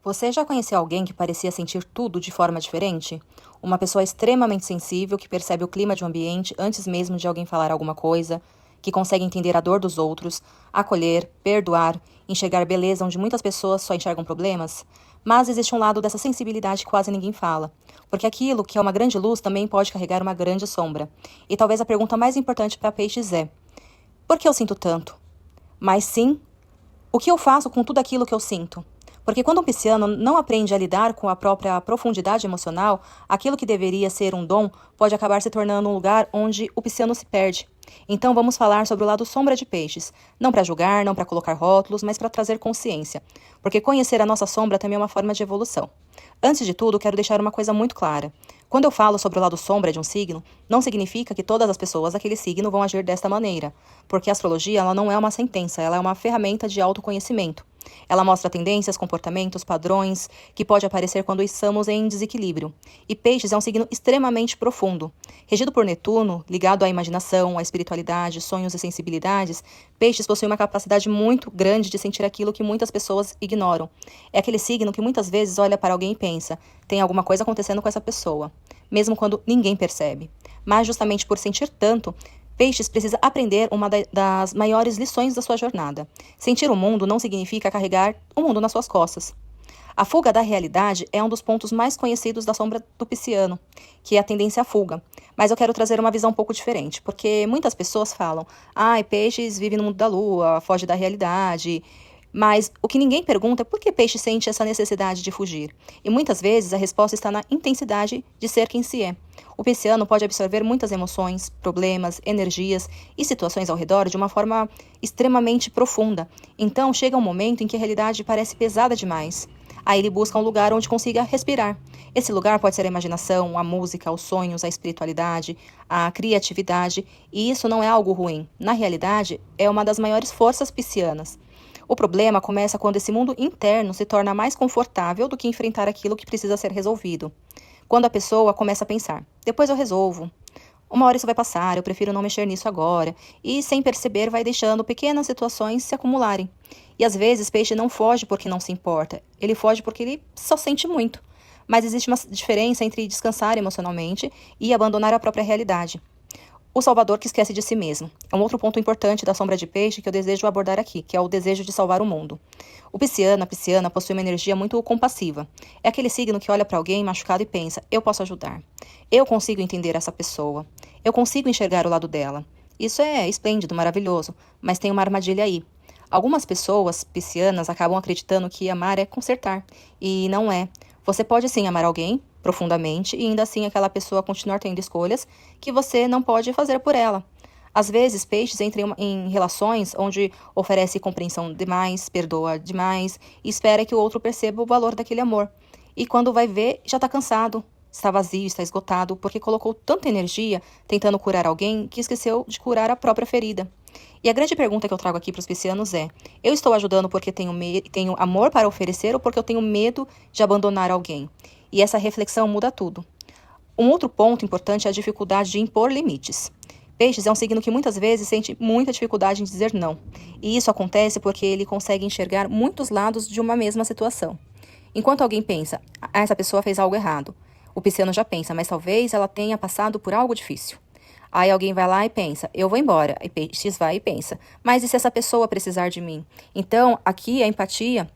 Você já conheceu alguém que parecia sentir tudo de forma diferente? Uma pessoa extremamente sensível que percebe o clima de um ambiente antes mesmo de alguém falar alguma coisa, que consegue entender a dor dos outros, acolher, perdoar, enxergar beleza onde muitas pessoas só enxergam problemas? Mas existe um lado dessa sensibilidade que quase ninguém fala, porque aquilo que é uma grande luz também pode carregar uma grande sombra. E talvez a pergunta mais importante para peixes é: por que eu sinto tanto? Mas sim, o que eu faço com tudo aquilo que eu sinto? Porque quando um pisciano não aprende a lidar com a própria profundidade emocional, aquilo que deveria ser um dom pode acabar se tornando um lugar onde o pisciano se perde. Então vamos falar sobre o lado sombra de peixes. Não para julgar, não para colocar rótulos, mas para trazer consciência. Porque conhecer a nossa sombra também é uma forma de evolução. Antes de tudo, quero deixar uma coisa muito clara. Quando eu falo sobre o lado sombra de um signo, não significa que todas as pessoas daquele signo vão agir desta maneira, porque a astrologia ela não é uma sentença, ela é uma ferramenta de autoconhecimento. Ela mostra tendências, comportamentos, padrões que pode aparecer quando estamos em desequilíbrio. E Peixes é um signo extremamente profundo. Regido por Netuno, ligado à imaginação, à espiritualidade, sonhos e sensibilidades, Peixes possui uma capacidade muito grande de sentir aquilo que muitas pessoas ignoram. É aquele signo que muitas vezes olha para alguém e pensa: tem alguma coisa acontecendo com essa pessoa, mesmo quando ninguém percebe. Mas justamente por sentir tanto, Peixes precisa aprender uma das maiores lições da sua jornada. Sentir o mundo não significa carregar o mundo nas suas costas. A fuga da realidade é um dos pontos mais conhecidos da sombra do pisciano, que é a tendência à fuga. Mas eu quero trazer uma visão um pouco diferente, porque muitas pessoas falam: Peixes vive no mundo da lua, foge da realidade. Mas o que ninguém pergunta é por que Peixe sente essa necessidade de fugir. E muitas vezes a resposta está na intensidade de ser quem se é. O pisciano pode absorver muitas emoções, problemas, energias e situações ao redor de uma forma extremamente profunda. Então chega um momento em que a realidade parece pesada demais. Aí ele busca um lugar onde consiga respirar. Esse lugar pode ser a imaginação, a música, os sonhos, a espiritualidade, a criatividade. E isso não é algo ruim. Na realidade, é uma das maiores forças piscianas. O problema começa quando esse mundo interno se torna mais confortável do que enfrentar aquilo que precisa ser resolvido. Quando a pessoa começa a pensar: depois eu resolvo. Uma hora isso vai passar, eu prefiro não mexer nisso agora. E, sem perceber, vai deixando pequenas situações se acumularem. E às vezes Peixe não foge porque não se importa. Ele foge porque ele só sente muito. Mas existe uma diferença entre descansar emocionalmente e abandonar a própria realidade. O salvador que esquece de si mesmo. É um outro ponto importante da sombra de Peixe que eu desejo abordar aqui, que é o desejo de salvar o mundo. O pisciano, a pisciana, possui uma energia muito compassiva. É aquele signo que olha para alguém machucado e pensa: eu posso ajudar. Eu consigo entender essa pessoa. Eu consigo enxergar o lado dela. Isso é esplêndido, maravilhoso, mas tem uma armadilha aí. Algumas pessoas piscianas acabam acreditando que amar é consertar, e não é. Você pode sim amar alguém profundamente e ainda assim aquela pessoa continuar tendo escolhas que você não pode fazer por ela. Às vezes, Peixes entram em relações onde oferece compreensão demais, perdoa demais e espera que o outro perceba o valor daquele amor. E quando vai ver, já está cansado, está vazio, está esgotado, porque colocou tanta energia tentando curar alguém que esqueceu de curar a própria ferida. E a grande pergunta que eu trago aqui para os piscianos é: eu estou ajudando porque tenho amor para oferecer ou porque eu tenho medo de abandonar alguém? E essa reflexão muda tudo. Um outro ponto importante é a dificuldade de impor limites. Peixes é um signo que muitas vezes sente muita dificuldade em dizer não. E isso acontece porque ele consegue enxergar muitos lados de uma mesma situação. Enquanto alguém pensa: essa pessoa fez algo errado, o pisciano já pensa: mas talvez ela tenha passado por algo difícil. Aí alguém vai lá e pensa: eu vou embora. E Peixes vai e pensa: mas e se essa pessoa precisar de mim? Então, aqui a empatia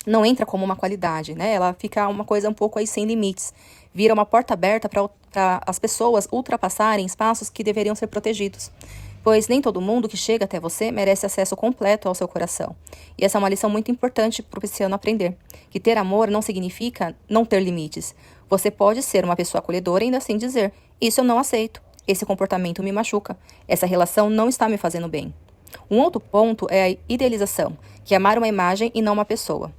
não entra como uma qualidade, né? Ela fica uma coisa um pouco aí sem limites. Vira uma porta aberta para as pessoas ultrapassarem espaços que deveriam ser protegidos. Pois nem todo mundo que chega até você merece acesso completo ao seu coração. E essa é uma lição muito importante para o pisciano aprender. Que ter amor não significa não ter limites. Você pode ser uma pessoa acolhedora e ainda assim dizer: isso eu não aceito. Esse comportamento me machuca. Essa relação não está me fazendo bem. Um outro ponto é a idealização, que é amar uma imagem e não uma pessoa.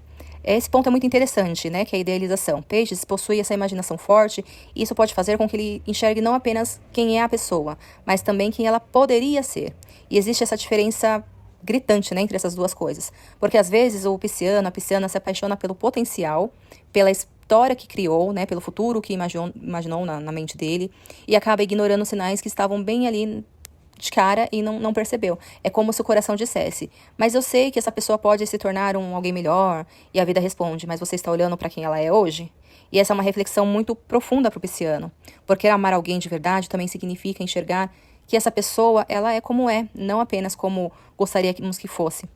Esse ponto é muito interessante, né? Que é a idealização. Peixes possui essa imaginação forte e isso pode fazer com que ele enxergue não apenas quem é a pessoa, mas também quem ela poderia ser. E existe essa diferença gritante, né, entre essas duas coisas. Porque às vezes o pisciano, a pisciana se apaixona pelo potencial, pela história que criou, né, pelo futuro que imaginou na mente dele e acaba ignorando sinais que estavam bem ali de cara e não percebeu. É como se o coração dissesse: mas eu sei que essa pessoa pode se tornar alguém melhor. E a vida responde: mas você está olhando para quem ela é hoje? E essa é uma reflexão muito profunda para o pisciano, porque amar alguém de verdade também significa enxergar que essa pessoa, ela é como é, não apenas como gostaríamos que fosse.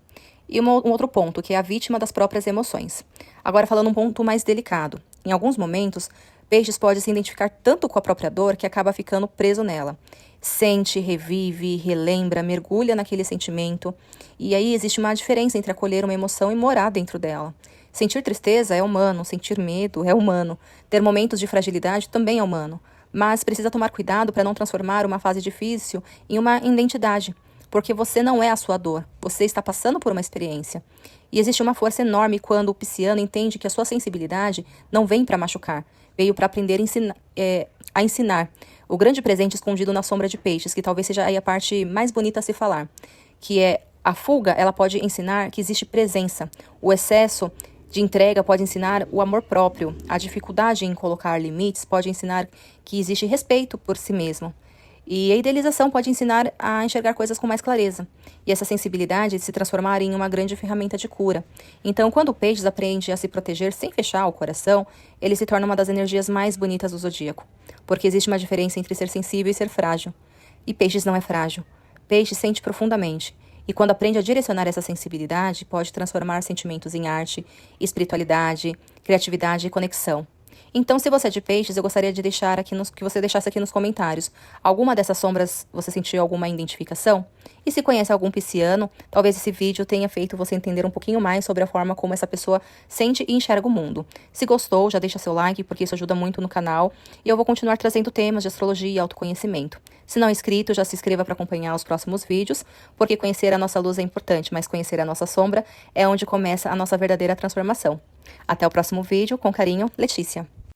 E um outro ponto, que é a vítima das próprias emoções. Agora, falando um ponto mais delicado. Em alguns momentos, peixes podem se identificar tanto com a própria dor que acaba ficando preso nela. Sente, revive, relembra, mergulha naquele sentimento. E aí existe uma diferença entre acolher uma emoção e morar dentro dela. Sentir tristeza é humano, sentir medo é humano, ter momentos de fragilidade também é humano, mas precisa tomar cuidado para não transformar uma fase difícil em uma identidade, porque você não é a sua dor, você está passando por uma experiência. E existe uma força enorme quando o pisciano entende que a sua sensibilidade não vem para machucar, veio para aprender a ensinar. O grande presente escondido na sombra de peixes, que talvez seja aí a parte mais bonita a se falar, que é a fuga, ela pode ensinar que existe presença. O excesso de entrega pode ensinar o amor próprio. A dificuldade em colocar limites pode ensinar que existe respeito por si mesmo. E a idealização pode ensinar a enxergar coisas com mais clareza. E essa sensibilidade se transformar em uma grande ferramenta de cura. Então, quando o peixes aprende a se proteger sem fechar o coração, ele se torna uma das energias mais bonitas do zodíaco. Porque existe uma diferença entre ser sensível e ser frágil. E peixes não é frágil. Peixe sente profundamente. E quando aprende a direcionar essa sensibilidade, pode transformar sentimentos em arte, espiritualidade, criatividade e conexão. Então, se você é de peixes, eu gostaria de deixar aqui que você deixasse aqui nos comentários. Alguma dessas sombras você sentiu alguma identificação? E se conhece algum pisciano, talvez esse vídeo tenha feito você entender um pouquinho mais sobre a forma como essa pessoa sente e enxerga o mundo. Se gostou, já deixa seu like, porque isso ajuda muito no canal. E eu vou continuar trazendo temas de astrologia e autoconhecimento. Se não é inscrito, já se inscreva para acompanhar os próximos vídeos, porque conhecer a nossa luz é importante, mas conhecer a nossa sombra é onde começa a nossa verdadeira transformação. Até o próximo vídeo, com carinho, Letícia.